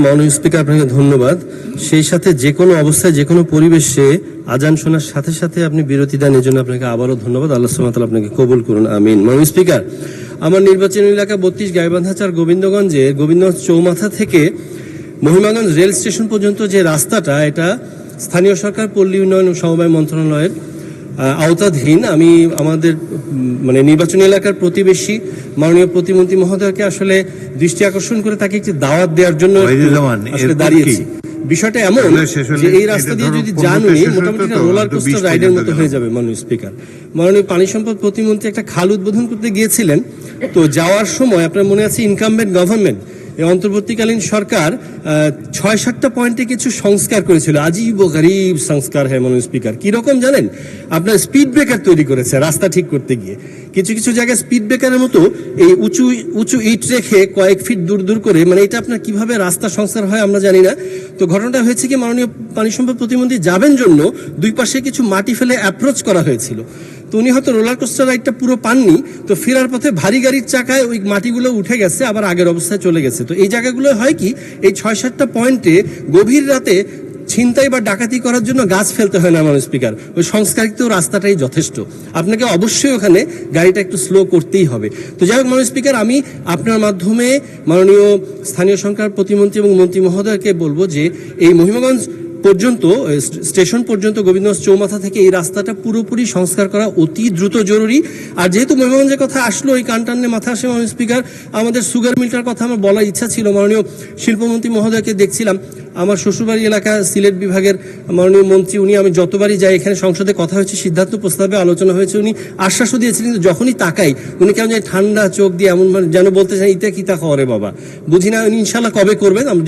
মাননীয় স্পিকার, আপনাকে ধন্যবাদ। সেই সাথে যে কোনো অবস্থায় যে কোনো পরিবেশে আজান শোনার সাথে সাথে আপনি বিরতি দেন, এই জন্য আপনাকে আবারও ধন্যবাদ। আল্লাহ সুবহানাহু ওয়া তাআলা আপনাকে কবুল করুন, আমিন। মাননীয় স্পিকার, আমার নির্বাচনী এলাকা 32 গাইবান্ধা 4 গোবিন্দগঞ্জে গোবিন্দগঞ্জ চৌমাথা থেকে মহিমাগঞ্জ রেল স্টেশন পর্যন্ত যে রাস্তাটা, এটা স্থানীয় সরকার পল্লী উন্নয়ন ও সমবায় মন্ত্রণালয়ের আওতাধীন। আমি আমাদের নির্বাচনী এলাকার প্রতিবেশী মাননীয় প্রতিমন্ত্রী মহোদয়কে আসলে দৃষ্টি আকর্ষণ করে তাকে একটি দাওয়াত দেওয়ার জন্য দাঁড়িয়েছি। বিষয়টা এমন যে এই রাস্তা দিয়ে যদি যান উনি, মোটামুটি রোলার কোস্টার রাইডের মতো হয়ে যাবে। মাননীয় স্পিকার, মাননীয় পানি সম্পদ প্রতিমন্ত্রী একটা খাল উদ্বোধন করতে গিয়েছিলেন, তো যাওয়ার সময় আপনার মনে আছে ইনকামবেন্ট গভর্নমেন্ট, অন্তর্বর্তীকালীন সরকার ৬-৭টা পয়েন্টে কিছু সংস্কার করেছিল। আজিব ও গরিব সংস্কার হ্যাঁ মাননীয় স্পিকার। কিরকম জানেন? আপনার স্পিড ব্রেকার তৈরি করেছে রাস্তা ঠিক করতে গিয়ে। কিছু কিছু জায়গায় স্পিড ব্রেকারের মতো এই উঁচু উঁচু ইট রেখে কয়েক ফিট দূর দূর করে, এটা আপনার কিভাবে রাস্তা সংস্কার হয় আমরা জানি না। তো ঘটনাটা হয়েছে কি, মাননীয় পানি সম্পদ প্রতিমন্ত্রী যাবেন জন্য দুই পাশে কিছু মাটি ফেলে অ্যাপ্রোচ করা হয়েছিল। তো উনি হয়তো রোলার কোস্টার রাইডটা পুরো পাননি, তো ফেরার পথে ভারী গাড়ির চাকায় ওই মাটিগুলো উঠে গেছে, আবার আগের অবস্থায় চলে গেছে। তো এই জায়গাগুলো হয় কি, এই ৬-৭টা পয়েন্টে গভীর রাতে ছিনতাই বা ডাকাতি করার জন্য গাছ ফেলতে হয় না মাননীয় স্পিকার, ওই সংস্কারিত রাস্তাটাই যথেষ্ট। আপনাকে অবশ্যই ওখানে গাড়িটা একটু স্লো করতেই হবে। তো যাই হোক মাননীয় স্পিকার, আমি আপনার মাধ্যমে মাননীয় স্থানীয় সরকার প্রতিমন্ত্রী এবং মন্ত্রী মহোদয়কে বলবো যে এই মহিমাগঞ্জ পর্যন্ত স্টেশন পর্যন্ত গোবিন্দগঞ্জ চৌমাথা থেকে এই রাস্তাটা পুরোপুরি সংস্কার করা অতি দ্রুত জরুরি। আর যেহেতু মহিমাগঞ্জের কথা আসলো, এই কানটান্নে মাথা আসে মাননীয় স্পিকার, আমাদের সুগার মিলটার কথা আমার বলার ইচ্ছা ছিল। মাননীয় শিল্পমন্ত্রী মহোদয়কে দেখছিলাম, আমার শ্বশুরবাড়ি এলাকা সিলেট বিভাগের মাননীয় মন্ত্রী, উনি, আমি যতবারই যাই এখানে সংসদে কথা হয়েছে, সিদ্ধান্ত প্রস্তাবে আলোচনা হয়েছে, উনি আশ্বাসও দিয়েছিলেন। কিন্তু যখনই তাকাই উনি কেমন ঠান্ডা চোখ দিয়ে এমন যেন বলতে চান ইতে কিতা খবরে বাবা, বুঝি না উনি ইনশাল্লাহ কবে করবেন আমরা